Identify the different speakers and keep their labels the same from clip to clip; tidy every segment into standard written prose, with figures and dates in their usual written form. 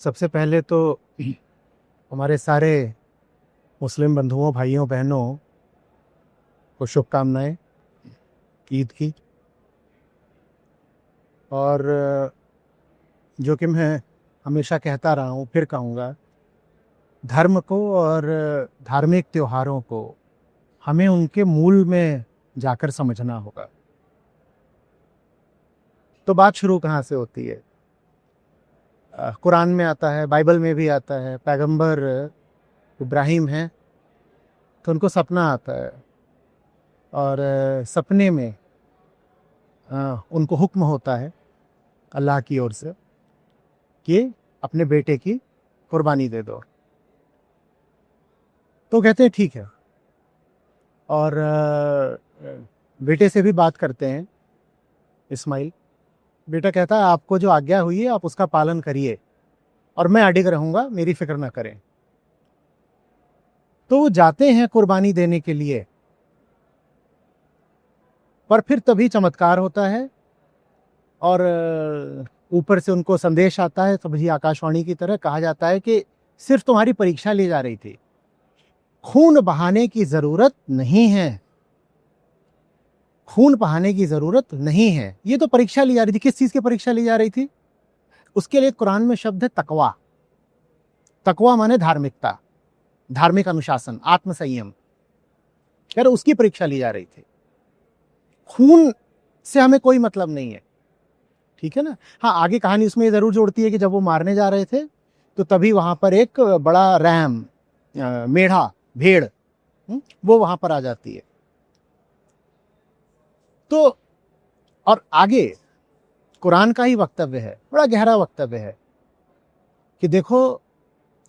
Speaker 1: सबसे पहले तो हमारे सारे मुस्लिम बंधुओं भाइयों बहनों को शुभकामनाएं ईद की। और जो कि मैं हमेशा कहता रहा हूँ, फिर कहूँगा, धर्म को और धार्मिक त्योहारों को हमें उनके मूल में जाकर समझना होगा। तो बात शुरू कहाँ से होती है? कुरान में आता है, बाइबल में भी आता है। पैगंबर इब्राहिम हैं तो उनको सपना आता है और सपने में उनको हुक्म होता है अल्लाह की ओर से कि अपने बेटे की कुर्बानी दे दो। तो कहते हैं ठीक है, और बेटे से भी बात करते हैं इस्माइल। बेटा कहता है आपको जो आज्ञा हुई है आप उसका पालन करिए और मैं अडिग रहूँगा, मेरी फिक्र ना करें। तो वो जाते हैं कुर्बानी देने के लिए, पर फिर तभी चमत्कार होता है और ऊपर से उनको संदेश आता है। तभी आकाशवाणी की तरह कहा जाता है कि सिर्फ तुम्हारी परीक्षा ली जा रही थी, खून बहाने की जरूरत नहीं है, खून बहाने की जरूरत नहीं है। ये तो परीक्षा ली जा रही थी। किस चीज की परीक्षा ली जा रही थी? उसके लिए कुरान में शब्द है तकवा। तकवा माने धार्मिकता, धार्मिक अनुशासन, आत्मसंयम। यार उसकी परीक्षा ली जा रही थी, खून से हमें कोई मतलब नहीं है, ठीक है ना। हाँ, आगे कहानी उसमें ये जरूर जोड़ती है कि जब वो मारने जा रहे थे तो तभी वहां पर एक बड़ा रैम, मेढ़ा, भेड़, वो वहां पर आ जाती है। तो और आगे कुरान का ही वक्तव्य है, बड़ा गहरा वक्तव्य है कि देखो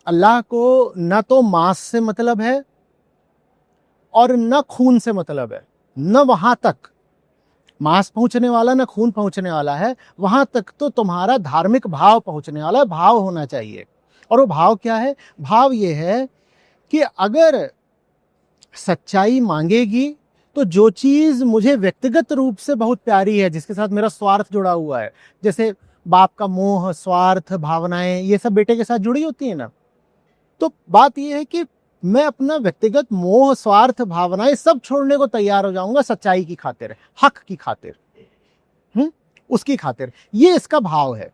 Speaker 1: अल्लाह को न तो मांस से मतलब है और न खून से मतलब है, न वहां तक मांस पहुंचने वाला न खून पहुंचने वाला है। वहां तक तो तुम्हारा धार्मिक भाव पहुंचने वाला है, भाव होना चाहिए। और वो भाव क्या है? भाव ये है कि अगर सच्चाई मांगेगी तो जो चीज मुझे व्यक्तिगत रूप से बहुत प्यारी है, जिसके साथ मेरा स्वार्थ जुड़ा हुआ है, जैसे बाप का मोह, स्वार्थ, भावनाएं, ये सब बेटे के साथ जुड़ी होती है ना। तो बात यह है कि मैं अपना व्यक्तिगत मोह, स्वार्थ, भावनाएं सब छोड़ने को तैयार हो जाऊंगा सच्चाई की खातिर, हक की खातिर, उसकी खातिर। ये इसका भाव है।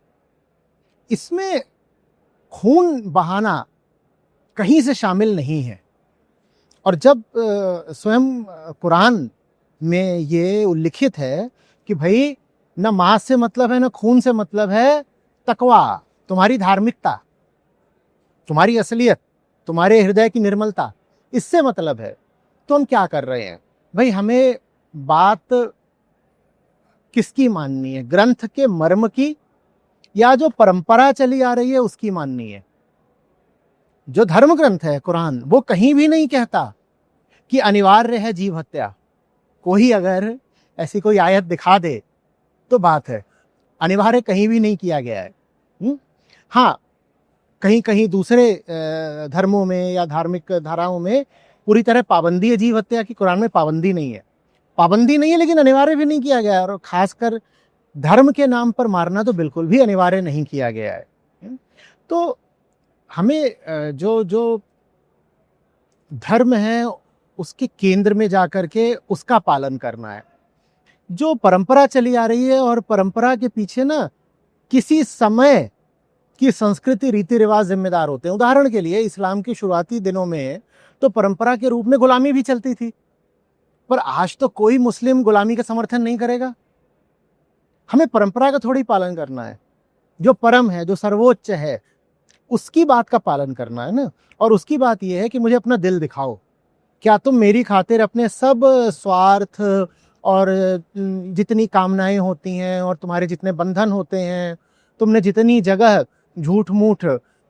Speaker 1: इसमें खून बहाना कहीं से शामिल नहीं है। और जब स्वयं कुरान में ये उल्लिखित है कि भाई न मांस से मतलब है न खून से मतलब है, तकवा, तुम्हारी धार्मिकता, तुम्हारी असलियत, तुम्हारे हृदय की निर्मलता, इससे मतलब है, तो हम क्या कर रहे हैं भाई? हमें बात किसकी माननी है? ग्रंथ के मर्म की या जो परंपरा चली आ रही है उसकी माननी है? जो धर्म ग्रंथ है कुरान, वो कहीं भी नहीं कहता कि अनिवार्य है जीव हत्या। कोई अगर ऐसी कोई आयत दिखा दे तो बात है, अनिवार्य कहीं भी नहीं किया गया है। हाँ, कहीं कहीं दूसरे धर्मों में या धार्मिक धाराओं में पूरी तरह पाबंदी है जीव हत्या की, कुरान में पाबंदी नहीं है। पाबंदी नहीं है लेकिन अनिवार्य भी नहीं किया गया है। और खासकर धर्म के नाम पर मारना तो बिल्कुल भी अनिवार्य नहीं किया गया है। तो हमें जो जो धर्म है उसके केंद्र में जाकर के उसका पालन करना है। जो परंपरा चली आ रही है, और परंपरा के पीछे ना किसी समय की संस्कृति, रीति रिवाज जिम्मेदार होते हैं। उदाहरण के लिए इस्लाम के शुरुआती दिनों में तो परंपरा के रूप में गुलामी भी चलती थी, पर आज तो कोई मुस्लिम गुलामी का समर्थन नहीं करेगा। हमें परंपरा का थोड़ी पालन करना है, जो परम है, जो सर्वोच्च है, उसकी बात का पालन करना है ना। और उसकी बात यह है कि मुझे अपना दिल दिखाओ, क्या तुम मेरी खातिर अपने सब स्वार्थ और जितनी कामनाएं होती हैं और तुम्हारे जितने बंधन होते हैं, तुमने जितनी जगह झूठ मूठ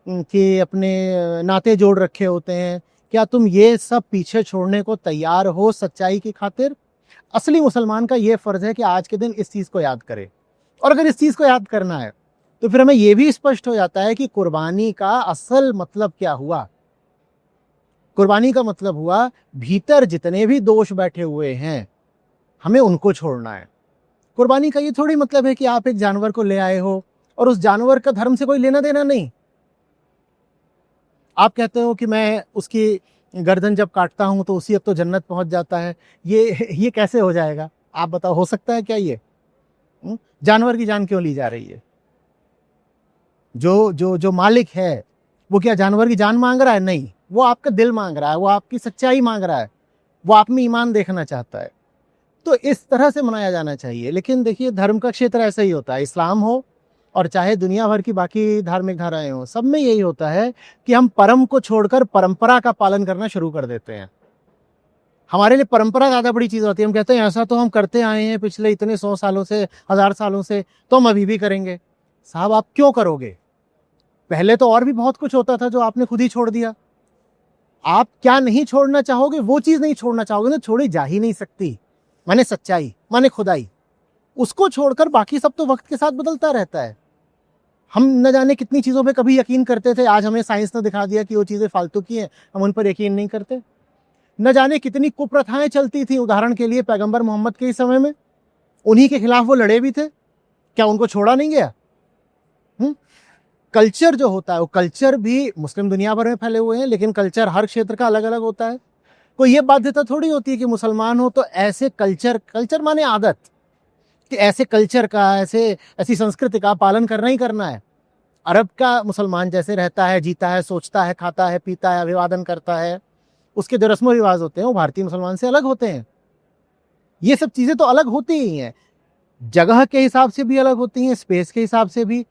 Speaker 1: के अपने नाते जोड़ रखे होते हैं, क्या तुम ये सब पीछे छोड़ने को तैयार हो सच्चाई की खातिर? असली मुसलमान का ये फर्ज है कि आज के दिन इस चीज को याद करे। और अगर इस चीज को याद करना है तो फिर हमें यह भी स्पष्ट हो जाता है कि कुर्बानी का असल मतलब क्या हुआ। कुर्बानी का मतलब हुआ भीतर जितने भी दोष बैठे हुए हैं हमें उनको छोड़ना है। कुर्बानी का ये थोड़ी मतलब है कि आप एक जानवर को ले आए हो और उस जानवर का धर्म से कोई लेना देना नहीं। आप कहते हो कि मैं उसकी गर्दन जब काटता हूं तो उसी अब तो जन्नत पहुंच जाता है। ये कैसे हो जाएगा? आप बताओ, हो सकता है क्या ये? जानवर की जान क्यों ली जा रही है? जो जो जो मालिक है वो क्या जानवर की जान मांग रहा है? नहीं, वो आपका दिल मांग रहा है, वो आपकी सच्चाई मांग रहा है, वो आप में ईमान देखना चाहता है। तो इस तरह से मनाया जाना चाहिए। लेकिन देखिए, धर्म का क्षेत्र ऐसा ही होता है, इस्लाम हो और चाहे दुनिया भर की बाकी धार्मिक धाराएं हो, सब में यही होता है कि हम परम को छोड़कर परंपरा का पालन करना शुरू कर देते हैं। हमारे लिए परंपरा ज्यादा बड़ी चीज होती है। हम कहते हैं ऐसा तो हम करते आए हैं पिछले इतने 100 सालों से, 1000 सालों से, तो हम अभी भी करेंगे। साहब, आप क्यों करोगे? पहले तो और भी बहुत कुछ होता था जो आपने खुद ही छोड़ दिया। आप क्या नहीं छोड़ना चाहोगे, वो चीज नहीं छोड़ना चाहोगे ना, छोड़ी जा ही नहीं सकती। माने सच्चाई, माने खुदाई, उसको छोड़कर बाकी सब तो वक्त के साथ बदलता रहता है। हम न जाने कितनी चीजों पे कभी यकीन करते थे, आज हमें साइंस ने दिखा दिया कि वो चीजें फालतू की हैं, हम उन पर यकीन नहीं करते। न जाने कितनी कुप्रथाएं चलती थी, उदाहरण के लिए पैगंबर मोहम्मद के समय में, उन्हीं के खिलाफ वो लड़े भी थे, क्या उनको छोड़ा नहीं गया? कल्चर जो होता है, वो कल्चर भी मुस्लिम दुनिया भर में फैले हुए हैं, लेकिन कल्चर हर क्षेत्र का अलग अलग होता है। कोई ये बाध्यता थोड़ी होती है कि मुसलमान हो तो ऐसे कल्चर माने आदत, कि ऐसे कल्चर का, ऐसी संस्कृति का पालन करना ही करना है। अरब का मुसलमान जैसे रहता है, जीता है, सोचता है, खाता है, पीता है, अभिवादन करता है, उसके जो रस्म रिवाज होते हैं वो भारतीय मुसलमान से अलग होते हैं। ये सब चीजें तो अलग होती ही हैं, जगह के हिसाब से भी अलग होती हैं, स्पेस के हिसाब से भी,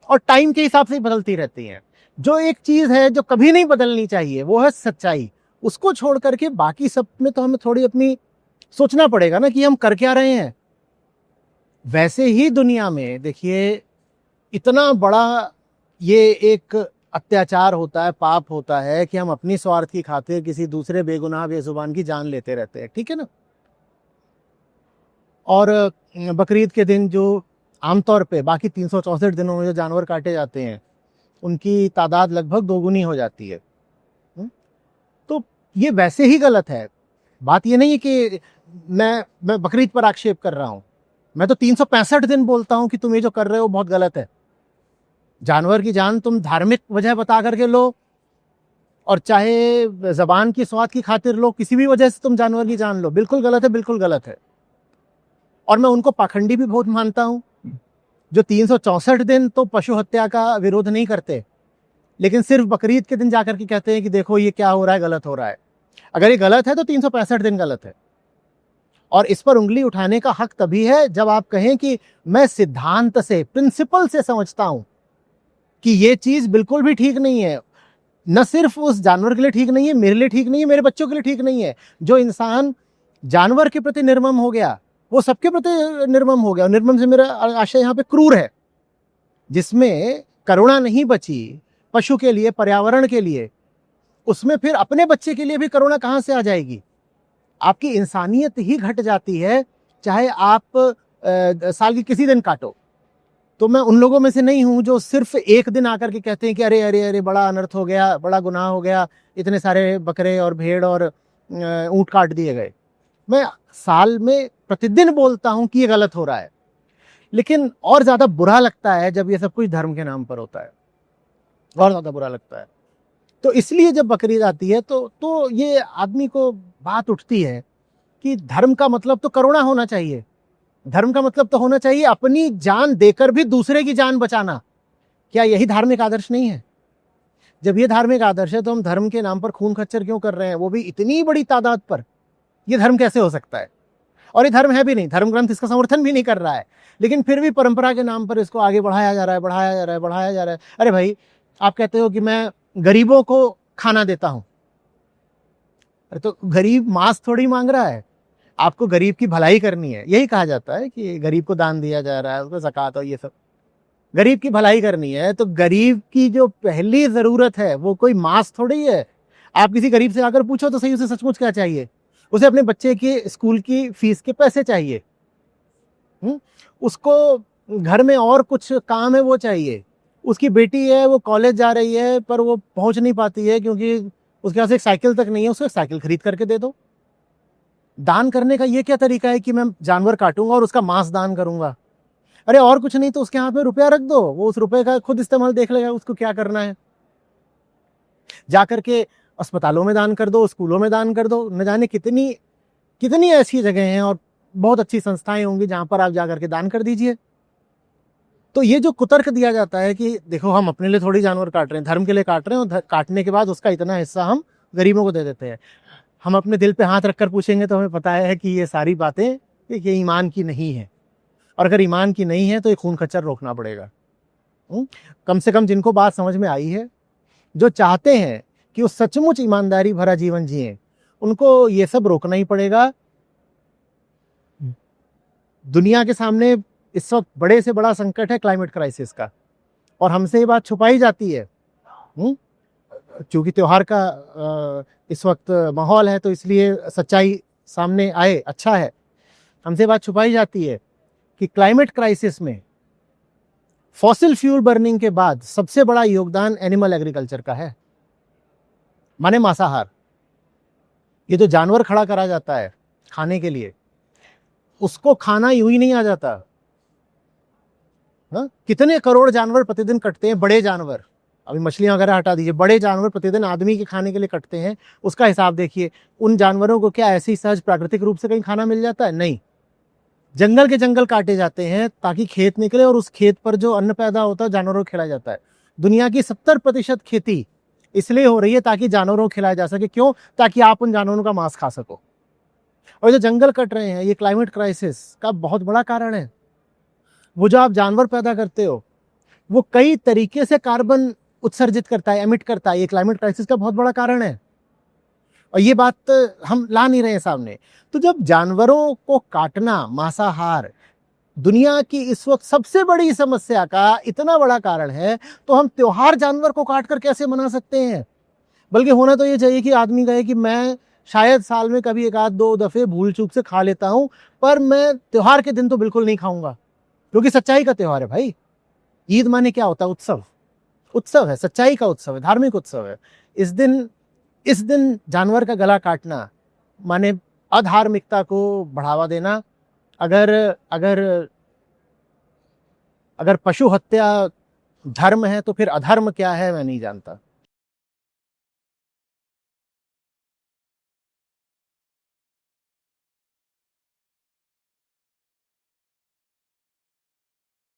Speaker 1: और टाइम के हिसाब से ही बदलती रहती हैं। जो एक चीज है जो कभी नहीं बदलनी चाहिए वो है सच्चाई। उसको छोड़ करके बाकी सब में तो हमें थोड़ी अपनी सोचना पड़ेगा ना कि हम कर क्या रहे हैं। वैसे ही दुनिया में देखिए, इतना बड़ा ये एक अत्याचार होता है, पाप होता है कि हम अपनी स्वार्थ की खातिर किसी दूसरे बेगुनाह बेजुबान की जान लेते रहते हैं, ठीक है ना। और बकरीद के दिन जो आमतौर पे बाकी 364 दिनों में जो जानवर काटे जाते हैं, उनकी तादाद लगभग दोगुनी हो जाती है। तो ये वैसे ही गलत है। बात ये नहीं है कि मैं बकरीद पर आक्षेप कर रहा हूं, मैं तो 365 दिन बोलता हूं कि तुम ये जो कर रहे हो बहुत गलत है। जानवर की जान तुम धार्मिक वजह बता करके लो, और चाहे जबान की स्वाद की खातिर लो, किसी भी वजह से तुम जानवर की जान लो, बिल्कुल गलत है, बिल्कुल गलत है। और मैं उनको पाखंडी भी बहुत मानता हूं जो 364 दिन तो पशु हत्या का विरोध नहीं करते, लेकिन सिर्फ बकरीद के दिन जाकर के कहते हैं कि देखो ये क्या हो रहा है, गलत हो रहा है। अगर ये गलत है तो 365 दिन गलत है। और इस पर उंगली उठाने का हक तभी है जब आप कहें कि मैं सिद्धांत से, प्रिंसिपल से समझता हूं कि ये चीज बिल्कुल भी ठीक नहीं है। न सिर्फ उस जानवर के लिए ठीक नहीं है, मेरे लिए ठीक नहीं है, मेरे बच्चों के लिए ठीक नहीं है। जो इंसान जानवर के प्रति निर्मम हो गया वो सबके प्रति निर्मम हो गया। निर्मम से मेरा आशय यहाँ पे क्रूर है, जिसमें करुणा नहीं बची पशु के लिए, पर्यावरण के लिए, उसमें फिर अपने बच्चे के लिए भी करुणा कहां से आ जाएगी? आपकी इंसानियत ही घट जाती है। चाहे आप साल के किसी दिन काटो, तो मैं उन लोगों में से नहीं हूं जो सिर्फ एक दिन आकर के कहते हैं कि अरे अरे अरे बड़ा अनर्थ हो गया, बड़ा गुनाह हो गया, इतने सारे बकरे और भेड़ और ऊंट काट दिए गए। मैं साल में प्रतिदिन बोलता हूं कि ये गलत हो रहा है। लेकिन और ज्यादा बुरा लगता है जब ये सब कुछ धर्म के नाम पर होता है, और ज्यादा बुरा लगता है। तो इसलिए जब बकरीद आती है तो ये आदमी को बात उठती है कि धर्म का मतलब तो करुणा होना चाहिए। धर्म का मतलब तो होना चाहिए अपनी जान देकर भी दूसरे की जान बचाना। क्या यही धार्मिक आदर्श नहीं है? जब ये धार्मिक आदर्श है तो हम धर्म के नाम पर खून खच्चर क्यों कर रहे हैं, वो भी इतनी बड़ी तादाद पर? ये धर्म कैसे हो सकता है? और ये धर्म है भी नहीं, धर्म ग्रंथ इसका समर्थन भी नहीं कर रहा है, लेकिन फिर भी परंपरा के नाम पर इसको आगे बढ़ाया जा रहा है, बढ़ाया जा रहा है, बढ़ाया जा रहा है। अरे भाई, आप कहते हो कि मैं गरीबों को खाना देता हूं, अरे तो गरीब मांस थोड़ी मांग रहा है, आपको गरीब की भलाई करनी है। यही कहा जाता है कि गरीब को दान दिया जा रहा है, उसको ज़कात और ये सब, गरीब की भलाई करनी है। तो गरीब की जो पहली जरूरत है वो कोई मांस थोड़ी है। आप किसी गरीब से आकर पूछो तो सही, उसे सचमुच क्या चाहिए? उसे अपने बच्चे के स्कूल की फीस के पैसे चाहिए, उसको घर में और कुछ काम है वो चाहिए। उसकी बेटी है, वो कॉलेज जा रही है पर वो पहुंच नहीं पाती है क्योंकि उसके पास एक साइकिल तक नहीं है, उसको एक साइकिल खरीद करके दे दो। दान करने का ये क्या तरीका है कि मैं जानवर काटूंगा और उसका मांस दान करूंगा? अरे और कुछ नहीं तो उसके हाथ में रुपया रख दो, वो उस रुपए का खुद इस्तेमाल देख लेगा उसको क्या करना है। जाकर के अस्पतालों में दान कर दो, स्कूलों में दान कर दो, न जाने कितनी कितनी ऐसी जगह हैं और बहुत अच्छी संस्थाएं होंगी जहां पर आप जाकर के दान कर दीजिए। तो ये जो कुतर्क दिया जाता है कि देखो हम अपने लिए थोड़ी जानवर काट रहे हैं, धर्म के लिए काट रहे हैं, और काटने के बाद उसका इतना हिस्सा हम गरीबों को दे देते हैं। हम अपने दिल पे हाथ रखकर पूछेंगे तो हमें पता है कि ये सारी बातें ये ईमान की नहीं है, और अगर ईमान की नहीं है तो ये खून खच्चर रोकना पड़ेगा। कम से कम जिनको बात समझ में आई है, जो चाहते हैं कि वो सचमुच ईमानदारी भरा जीवन जिए, उनको ये सब रोकना ही पड़ेगा। दुनिया के सामने इस वक्त बड़े से बड़ा संकट है क्लाइमेट क्राइसिस का, और हमसे ये बात छुपाई जाती है। क्योंकि त्योहार का इस वक्त माहौल है तो इसलिए सच्चाई सामने आए, अच्छा है। हमसे बात छुपाई जाती है कि क्लाइमेट क्राइसिस में फॉसिल फ्यूल बर्निंग के बाद सबसे बड़ा योगदान एनिमल एग्रीकल्चर का है, माने मांसाहार। ये जो जानवर खड़ा करा जाता है खाने के लिए, उसको खाना यूं ही नहीं आ जाता। कितने करोड़ जानवर प्रतिदिन कटते हैं, बड़े जानवर, अभी मछलियां वगैरह हटा दीजिए, बड़े जानवर प्रतिदिन आदमी के खाने के लिए कटते हैं। उसका हिसाब देखिए। उन जानवरों को क्या ऐसे ही सहज प्राकृतिक रूप से कहीं खाना मिल जाता है? नहीं, जंगल के जंगल काटे जाते हैं ताकि खेत निकले, और उस खेत पर जो अन्न पैदा होता है जानवरों को खिलाया जाता है। दुनिया की 70% खेती इसलिए हो रही है ताकि जानवरों को खिलाया जा सके। क्यों? ताकि आप उन जानवरों का मांस खा सको। और जो जंगल कट रहे हैं, ये क्लाइमेट क्राइसिस का बहुत बड़ा कारण है। वो जो आप जानवर पैदा करते हो, वो कई तरीके से कार्बन उत्सर्जित करता है, एमिट करता है। ये क्लाइमेट क्राइसिस का बहुत बड़ा कारण है, और ये बात हम ला नहीं रहे हैं सामने। तो जब जानवरों को काटना, मांसाहार, दुनिया की इस वक्त सबसे बड़ी समस्या का इतना बड़ा कारण है, तो हम त्योहार जानवर को काट कर कैसे मना सकते हैं? बल्कि होना तो ये चाहिए कि आदमी कहे कि मैं शायद साल में कभी एक आध दो दफे भूल चूक से खा लेता हूं, पर मैं त्योहार के दिन तो बिल्कुल नहीं खाऊंगा, क्योंकि सच्चाई का त्योहार है भाई। ईद माने क्या होता है? उत्सव। उत्सव है, सच्चाई का उत्सव है, धार्मिक उत्सव है। इस दिन जानवर का गला काटना माने अधार्मिकता को बढ़ावा देना। अगर अगर अगर पशु हत्या धर्म है तो फिर अधर्म क्या है मैं नहीं जानता।